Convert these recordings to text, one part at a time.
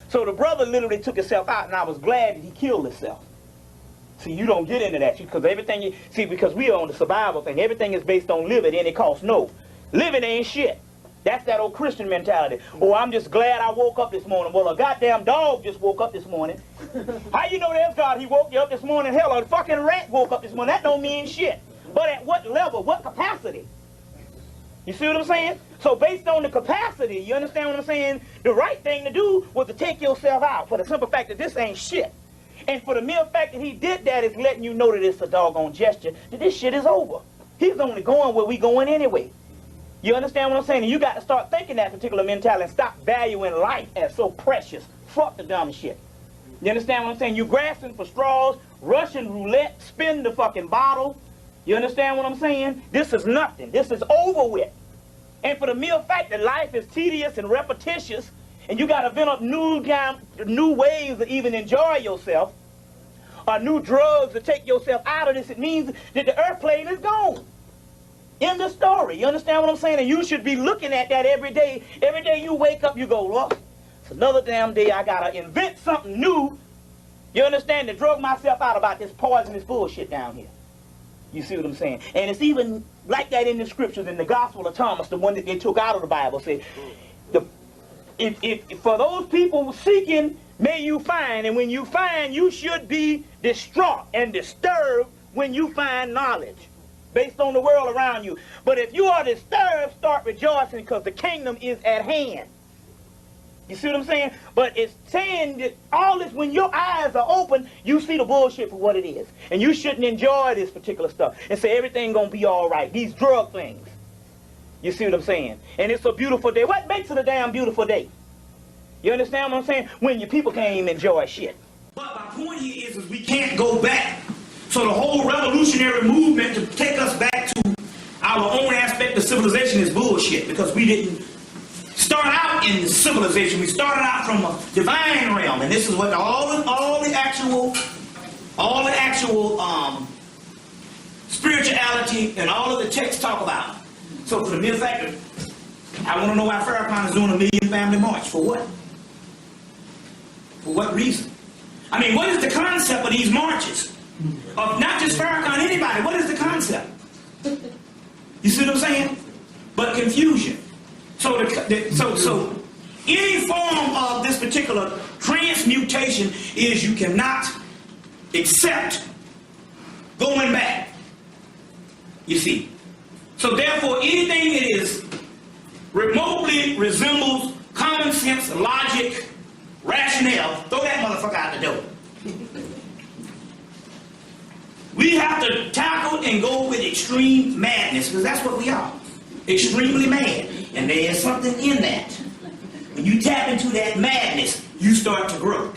So the brother literally took himself out, and I was glad that he killed himself. See, you don't get into that, because everything you see, because we are on the survival thing, everything is based on living, any cost. No, living ain't shit. That's that old Christian mentality. Oh, I'm just glad I woke up this morning. Well, a goddamn dog just woke up this morning. How you know there's God? He woke you up this morning. Hell, a fucking rat woke up this morning. That don't mean shit. But at what level? What capacity? You see what I'm saying? So based on the capacity, you understand what I'm saying? The right thing to do was to take yourself out for the simple fact that this ain't shit. And for the mere fact that he did that is letting you know that it's a doggone gesture, that this shit is over. He's only going where we going anyway. You understand what I'm saying? And you got to start thinking that particular mentality and stop valuing life as so precious. Fuck the dumb shit. You understand what I'm saying? You grasping for straws, Russian roulette, spin the fucking bottle. You understand what I'm saying? This is nothing. This is over with. And for the mere fact that life is tedious and repetitious, and you got to develop new ways to even enjoy yourself, or new drugs to take yourself out of this, it means that the earth plane is gone. End of story. You understand what I'm saying? And you should be looking at that every day. Every day you wake up, you go, well, it's another damn day. I got to invent something new. You understand? To drug myself out about this poisonous bullshit down here. You see what I'm saying? And it's even like that in the scriptures. In the Gospel of Thomas, the one that they took out of the Bible, said, if for those people seeking, may you find. And when you find, you should be distraught and disturbed when you find knowledge, based on the world around you. But if you are disturbed, start rejoicing, because the kingdom is at hand. You see what I'm saying? But it's saying that all this, when your eyes are open, you see the bullshit for what it is. And you shouldn't enjoy this particular stuff and say everything gonna be all right. These drug things. You see what I'm saying? And it's a beautiful day. What makes it a damn beautiful day? You understand what I'm saying? When your people can't even enjoy shit. But my point here is we can't go back. So the whole revolutionary movement to take us back to our own aspect of civilization is bullshit, because we didn't start out in civilization. We started out from a divine realm, and this is what all the actual spirituality and all of the texts talk about. So for the mere fact that I want to know why Farrakhan is doing a Million Family March. For what? For what reason? I mean, what is the concept of these marches? Of not just Farrakhan, anybody. What is the concept? You see what I'm saying? But confusion. So any form of this particular transmutation is you cannot accept going back. You see. So therefore, anything that is remotely resembles common sense, logic, rationale, throw that motherfucker out the door. We have to tackle and go with extreme madness, because that's what we are. Extremely mad. And there is something in that. When you tap into that madness, you start to grow.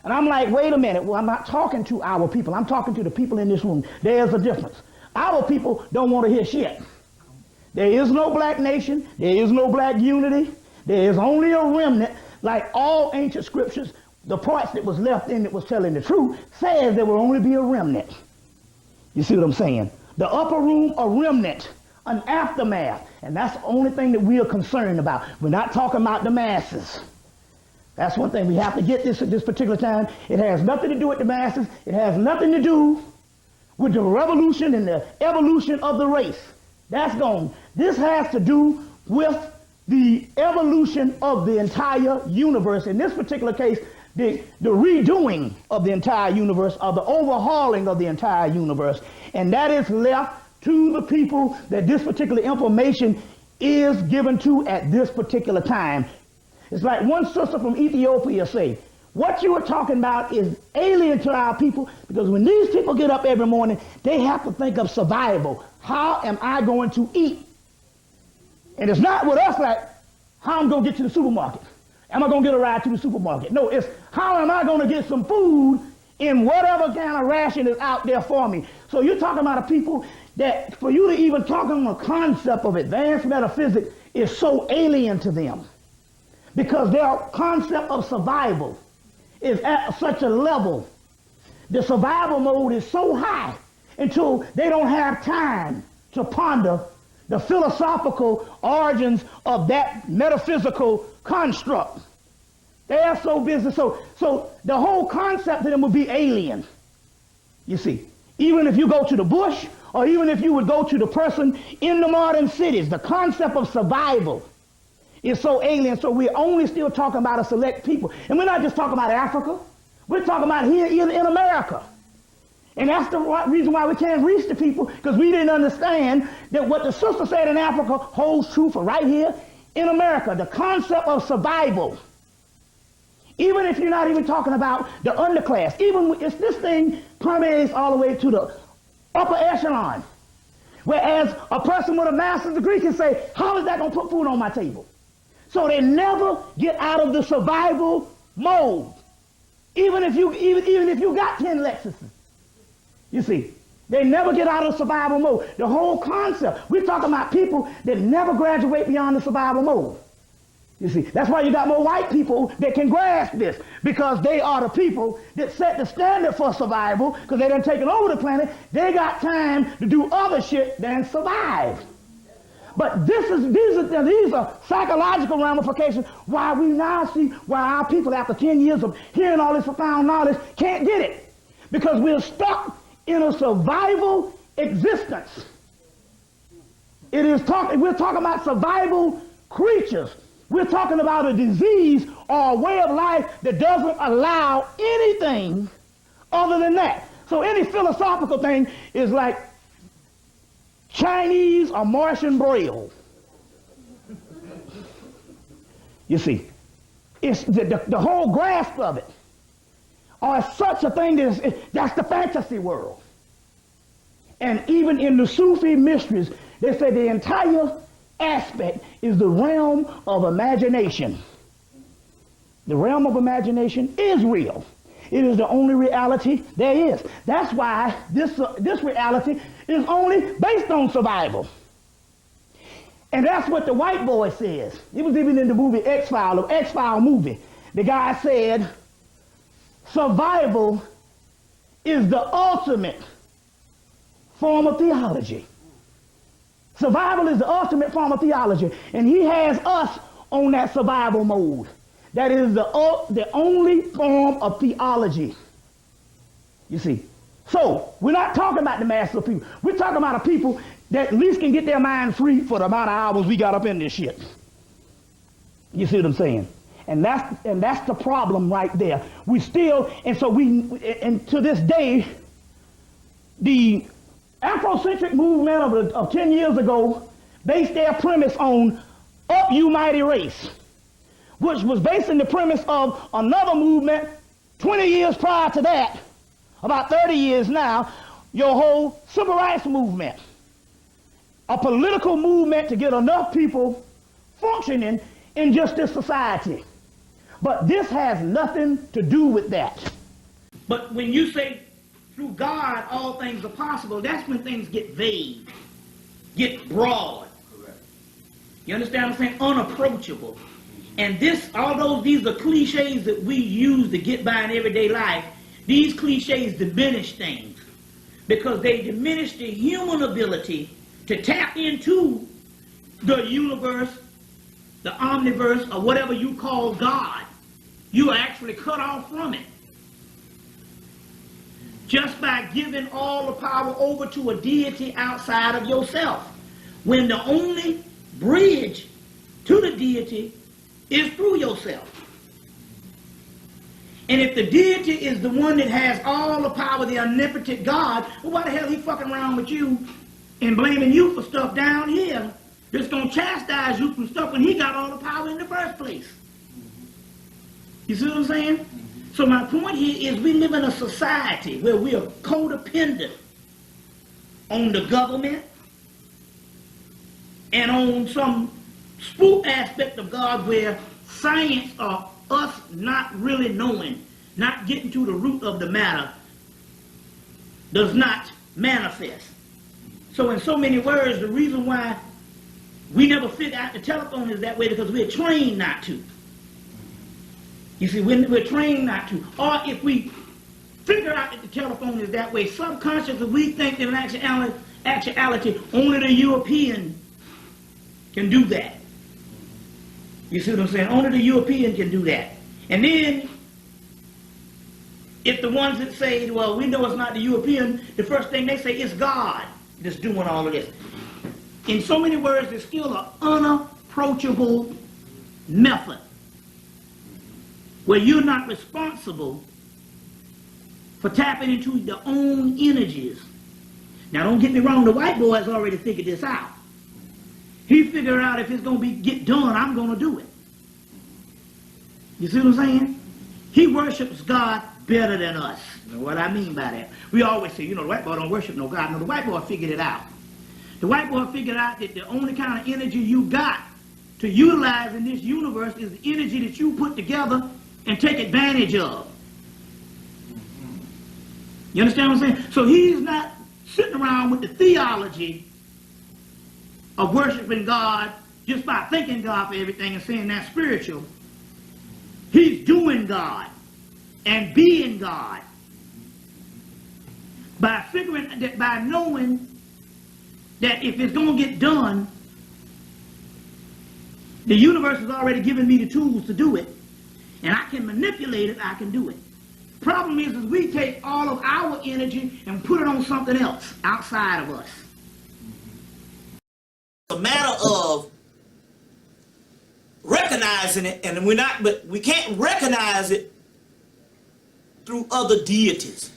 And I'm like, wait a minute. Well, I'm not talking to our people. I'm talking to the people in this room. There's a difference. Our people don't want to hear shit. There is no black nation. There is no black unity. There is only a remnant. Like all ancient scriptures, the parts that was left in that was telling the truth says there will only be a remnant. You see what I'm saying? The upper room, a remnant, an aftermath. And that's the only thing that we are concerned about. We're not talking about the masses. That's one thing we have to get this at this particular time. It has nothing to do with the masses. It has nothing to do with the revolution and the evolution of the race. That's gone. This has to do with the evolution of the entire universe. In this particular case, the redoing of the entire universe, or the overhauling of the entire universe. And that is left to the people that this particular information is given to at this particular time. It's like one sister from Ethiopia say, what you are talking about is alien to our people, because when these people get up every morning, they have to think of survival. How am I going to eat? And it's not with us like, how I'm going to get to the supermarket. Am I going to get a ride to the supermarket? No, it's how am I going to get some food in whatever kind of ration is out there for me. So you're talking about a people that for you to even talk on the concept of advanced metaphysics is so alien to them, because their concept of survival is at such a level. The survival mode is so high until they don't have time to ponder the philosophical origins of that metaphysical construct. They are so busy. So the whole concept to them would be alien. You see, even if you go to the bush, or even if you would go to the person in the modern cities, the concept of survival is so alien. So we're only still talking about a select people. And we're not just talking about Africa. We're talking about here in America. And that's the reason why we can't reach the people, because we didn't understand that what the sister said in Africa holds true for right here in America. The concept of survival. Even if you're not even talking about the underclass, even if this thing permeates all the way to the upper echelon. Whereas a person with a master's degree can say, how is that going to put food on my table? So they never get out of the survival mode. Even if you got 10 Lexuses. You see, they never get out of survival mode. The whole concept, we're talking about people that never graduate beyond the survival mode. You see, that's why you got more white people that can grasp this, because they are the people that set the standard for survival, because they done taken over the planet. They got time to do other shit than survive. But these are psychological ramifications why we now see why our people, after 10 years of hearing all this profound knowledge, can't get it. Because we're stuck in a survival existence. We're talking about survival creatures. We're talking about a disease or a way of life that doesn't allow anything other than that. So any philosophical thing is like Chinese or Martian Braille. You see, it's the whole grasp of it. Or such a thing that's the fantasy world. And even in the Sufi mysteries, they say the entire aspect is the realm of imagination. The realm of imagination is real. It is the only reality there is. That's why this reality is only based on survival. And that's what the white boy says. It was even in the movie X-Files, the X-Files movie. The guy said, survival is the ultimate form of theology. Survival is the ultimate form of theology. And he has us on that survival mode. That is the only form of theology. You see. So, we're not talking about the masses of people. We're talking about a people that at least can get their mind free for the amount of hours we got up in this shit. You see what I'm saying? And that's the problem right there. We still, and to this day, the Afrocentric movement of 10 years ago based their premise on Up You Mighty Race, which was based on the premise of another movement 20 years prior to that, about 30 years now, your whole civil rights movement. A political movement to get enough people functioning in just this society. But this has nothing to do with that. But when you say through God all things are possible, that's when things get vague, get broad. Correct. You understand what I'm saying? Unapproachable. And although these are cliches that we use to get by in everyday life, these cliches diminish things because they diminish the human ability to tap into the universe, the omniverse, or whatever you call God. You are actually cut off from it. Just by giving all the power over to a deity outside of yourself. When the only bridge to the deity is through yourself. And if the deity is the one that has all the power, the omnipotent God, well, why the hell he fucking around with you and blaming you for stuff down here that's going to chastise you from stuff when he got all the power in the first place? You see what I'm saying? So my point here is we live in a society where we are codependent on the government and on some spook aspect of God where science or us not really knowing, not getting to the root of the matter, does not manifest. So in so many words, the reason why we never figure out the telephone is that way because we're trained not to. You see, we're trained not to. Or if we figure out that the telephone is that way, subconsciously we think that in actuality only the European can do that. You see what I'm saying? Only the European can do that. And then, if the ones that say, well, we know it's not the European, the first thing they say is God that's doing all of this. In so many words, it's still an unapproachable method where you're not responsible for tapping into their own energies. Now, don't get me wrong, the white boy has already figured this out. He figured out if it's going to get done, I'm going to do it. You see what I'm saying? He worships God better than us. You know what I mean by that? We always say, you know, the white boy don't worship no God. No, the white boy figured it out. The white boy figured out that the only kind of energy you got to utilize in this universe is the energy that you put together and take advantage of. You understand what I'm saying? So he's not sitting around with the theology of worshiping God just by thanking God for everything and saying that's spiritual. He's doing God and being God by figuring that, by knowing that if it's going to get done, the universe has already given me the tools to do it, and I can manipulate it, I can do it. Problem is we take all of our energy and put it on something else outside of us. A matter of recognizing it, and but we can't recognize it through other deities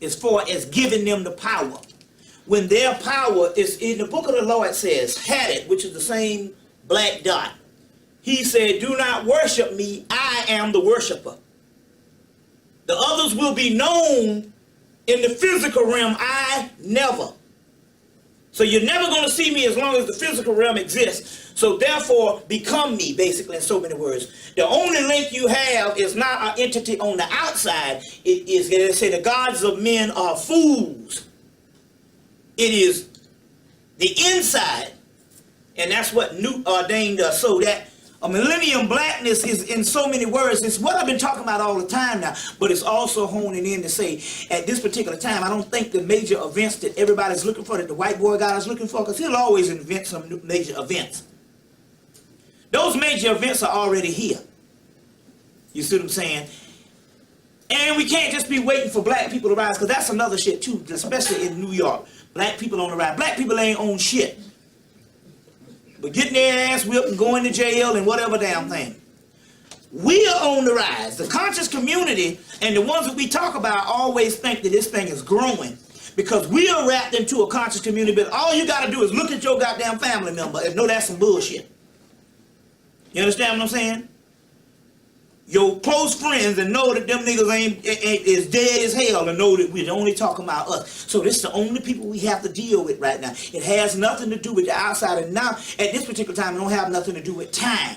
as far as giving them the power. When their power is in the book of the law, it says, had it, which is the same black dot. He said, do not worship me, I am the worshiper. The others will be known in the physical realm, I never. So you're never going to see me as long as the physical realm exists. So therefore, become me, basically, in so many words. The only link you have is not an entity on the outside. It is, they say, the gods of men are fools. It is the inside. And that's what Newt ordained us. So that a millennium blackness is, in so many words, it's what I've been talking about all the time now, but it's also honing in to say, at this particular time, I don't think the major events that everybody's looking for, that the white boy guy is looking for, because he'll always invent some new major events. Those major events are already here. You see what I'm saying? And we can't just be waiting for black people to rise, because that's another shit too, especially in New York. Black people on the rise. Black people ain't on shit. But getting their ass whipped and going to jail and whatever damn thing. We are on the rise. The conscious community and the ones that we talk about always think that this thing is growing because we are wrapped into a conscious community, but all you got to do is look at your goddamn family member and know that's some bullshit. You understand what I'm saying? Your close friends and know that them niggas ain't as dead as hell and know that we're only talking about us. So this is the only people we have to deal with right now. It has nothing to do with the outside, and now at this particular time it don't have nothing to do with time.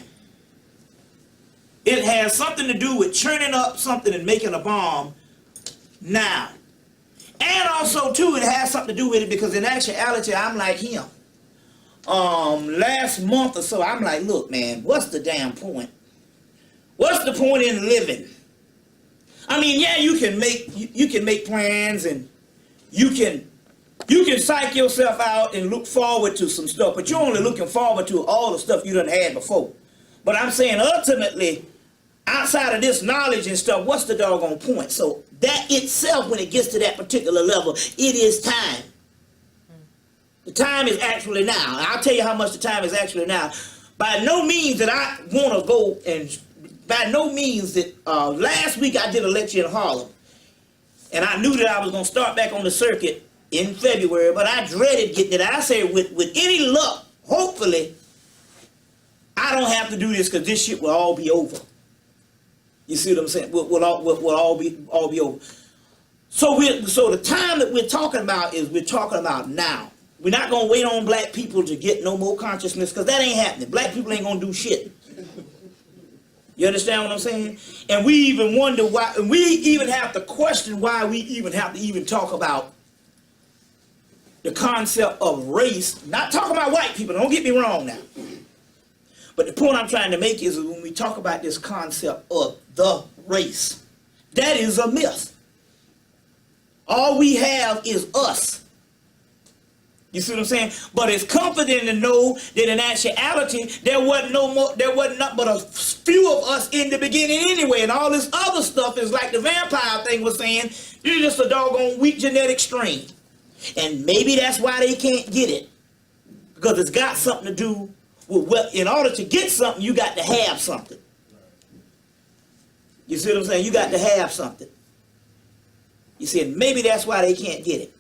It has something to do with churning up something and making a bomb now. And also too, it has something to do with it because in actuality I'm like him. Last month or so I'm like, look man, what's the damn point? What's the point in living? I mean, yeah, you can make plans and you can psych yourself out and look forward to some stuff, but you're only looking forward to all the stuff you done had before. But I'm saying ultimately, outside of this knowledge and stuff, what's the doggone point? So that itself, when it gets to that particular level, it is time. The time is actually now. And I'll tell you how much the time is actually now. By no means that I want to go and by no means that last week I did a lecture in Harlem, and I knew that I was going to start back on the circuit in February, but I dreaded getting it. I said, with any luck, hopefully, I don't have to do this because this shit will all be over. You see what I'm saying? Will all be over. So the time that we're talking about is we're talking about now. We're not going to wait on black people to get no more consciousness because that ain't happening. Black people ain't going to do shit. You understand what I'm saying? And we even wonder why, and we even have to question why we even have to even talk about the concept of race. Not talking about white people, don't get me wrong now. But the point I'm trying to make is when we talk about this concept of the race, that is a myth. All we have is us. You see what I'm saying? But it's comforting to know that in actuality, there wasn't nothing but a few of us in the beginning anyway. And all this other stuff is like the vampire thing was saying, you're just a doggone weak genetic strain. And maybe that's why they can't get it. Because it's got something to do with, well, in order to get something, you got to have something. You see what I'm saying? You got to have something. You see, maybe that's why they can't get it.